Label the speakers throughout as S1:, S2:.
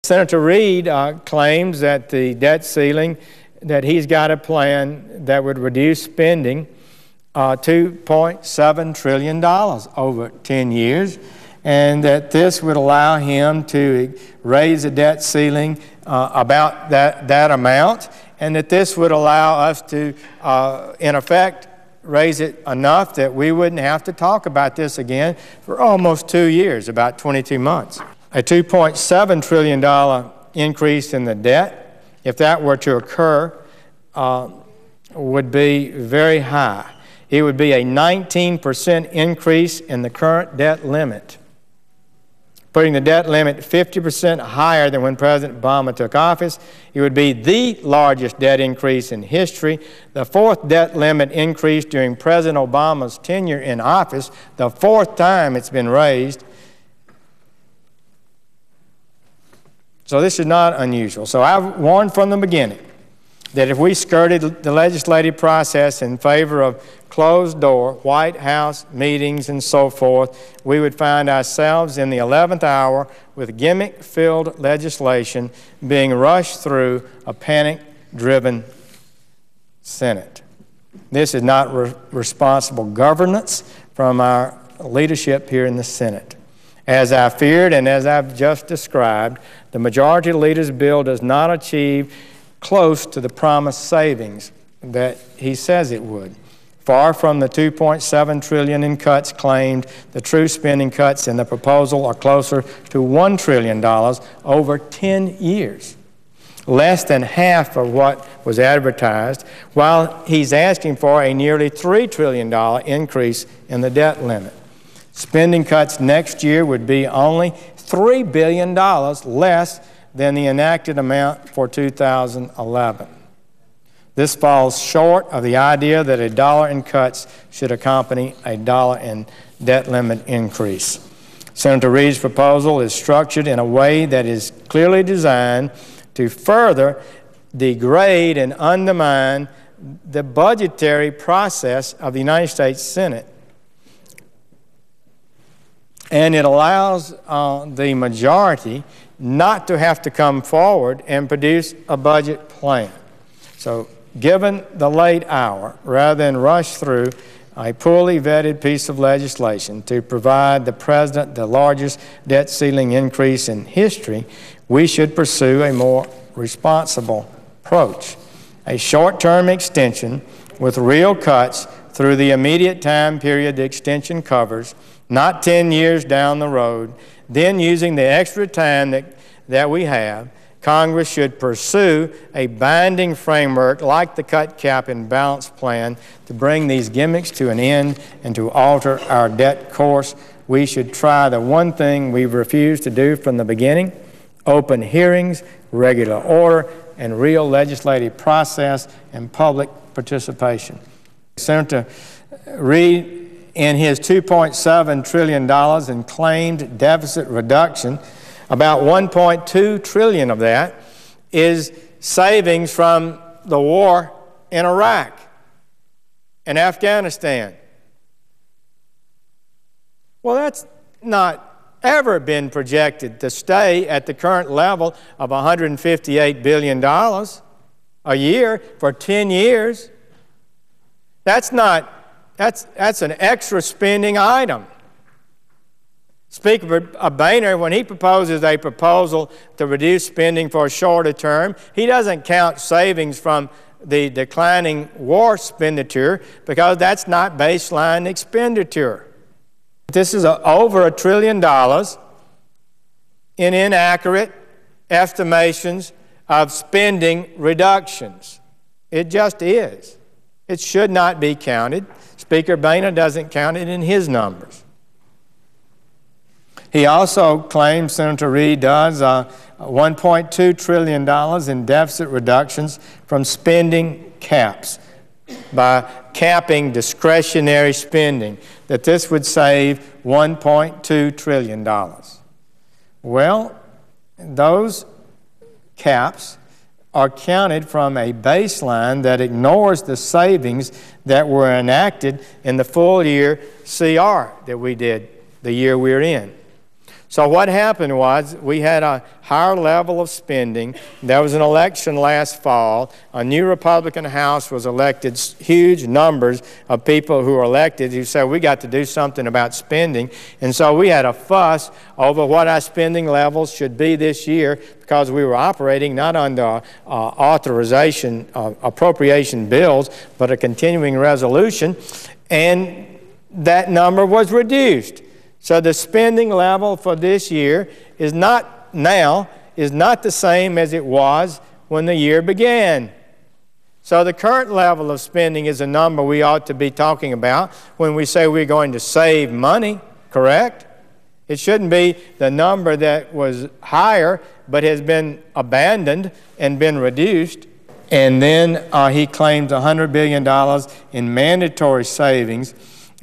S1: Senator Reid claims that the debt ceiling, that he's got a plan that would reduce spending $2.7 trillion over 10 years, and that this would allow him to raise the debt ceiling about that amount, and that this would allow us to, in effect, raise it enough that we wouldn't have to talk about this again for almost 2 years, about 22 months. A $2.7 trillion increase in the debt, if that were to occur, would be very high. It would be a 19% increase in the current debt limit, putting the debt limit 50% higher than when President Obama took office. It would be the largest debt increase in history, the fourth debt limit increase during President Obama's tenure in office, the fourth time it's been raised. So this is not unusual. So I've warned from the beginning that if we skirted the legislative process in favor of closed-door White House meetings and so forth, we would find ourselves in the 11th hour with gimmick-filled legislation being rushed through a panic-driven Senate. This is not responsible governance from our leadership here in the Senate. As I feared and as I've just described, the Majority Leader's bill does not achieve close to the promised savings that he says it would. Far from the $2.7 trillion in cuts claimed, the true spending cuts in the proposal are closer to $1 trillion over 10 years, less than half of what was advertised, while he's asking for a nearly $3 trillion increase in the debt limit. Spending cuts next year would be only $3 billion less than the enacted amount for 2011. This falls short of the idea that a dollar in cuts should accompany a dollar in debt limit increase. Senator Reid's proposal is structured in a way that is clearly designed to further degrade and undermine the budgetary process of the United States Senate. And it allows the majority not to have to come forward and produce a budget plan. So given the late hour, rather than rush through a poorly vetted piece of legislation to provide the President the largest debt ceiling increase in history, we should pursue a more responsible approach. A short-term extension with real cuts through the immediate time period the extension covers, not 10 years down the road. Then, using the extra time that we have, Congress should pursue a binding framework like the cut cap and balance plan to bring these gimmicks to an end and to alter our debt course. We should try the one thing we've refused to do from the beginning: open hearings, regular order, and real legislative process and public participation. Senator Reid, in his $2.7 trillion in claimed deficit reduction, about $1.2 trillion of that is savings from the war in Iraq and Afghanistan. Well, that's not ever been projected to stay at the current level of $158 billion a year for 10 years. That's an extra spending item. Speaker Boehner, when he proposes a proposal to reduce spending for a shorter term, he doesn't count savings from the declining war expenditure because that's not baseline expenditure. This is over $1 trillion in inaccurate estimations of spending reductions. It just is. It should not be counted. Speaker Boehner doesn't count it in his numbers. He also claims, Senator Reid does, $1.2 trillion in deficit reductions from spending caps by capping discretionary spending, that this would save $1.2 trillion. Well, those caps are counted from a baseline that ignores the savings that were enacted in the full year CR that we did the year we're in. So what happened was we had a higher level of spending. There was an election last fall. A new Republican House was elected. Huge numbers of people who were elected who said we got to do something about spending. And so we had a fuss over what our spending levels should be this year because we were operating not under appropriation bills, but a continuing resolution. And that number was reduced. So the spending level for this year is not the same as it was when the year began. So the current level of spending is a number we ought to be talking about when we say we're going to save money, correct? It shouldn't be the number that was higher but has been abandoned and been reduced. And then he claims $100 billion in mandatory savings,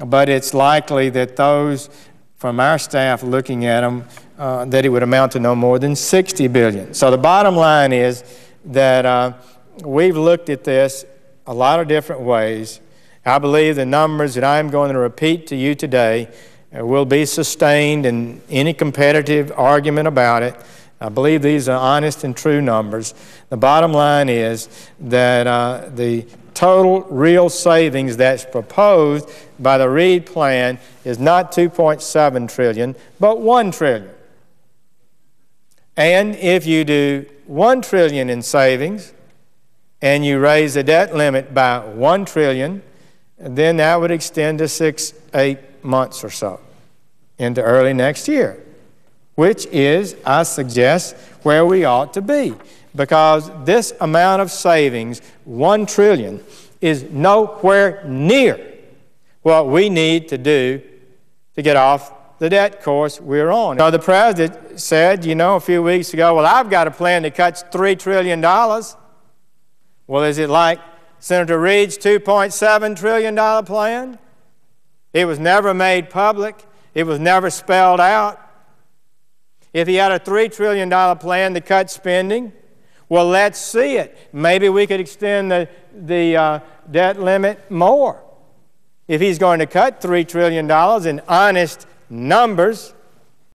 S1: but it's likely that those from our staff looking at them, that it would amount to no more than $60 billion. So the bottom line is that we've looked at this a lot of different ways. I believe the numbers that I'm going to repeat to you today will be sustained in any competitive argument about it. I believe these are honest and true numbers. The bottom line is that the total real savings that's proposed by the Reid plan is not $2.7 trillion, but $1 trillion. And if you do $1 trillion in savings and you raise the debt limit by $1 trillion, then that would extend to 6-8 months or so into early next year, which is, I suggest, where we ought to be. Because this amount of savings, $1 trillion, is nowhere near what we need to do to get off the debt course we're on. So the president said, a few weeks ago, well, I've got a plan that cuts $3 trillion. Well, is it like Senator Reid's $2.7 trillion plan? It was never made public. It was never spelled out. If he had a $3 trillion plan to cut spending, well, let's see it. Maybe we could extend the debt limit more. If he's going to cut $3 trillion in honest numbers,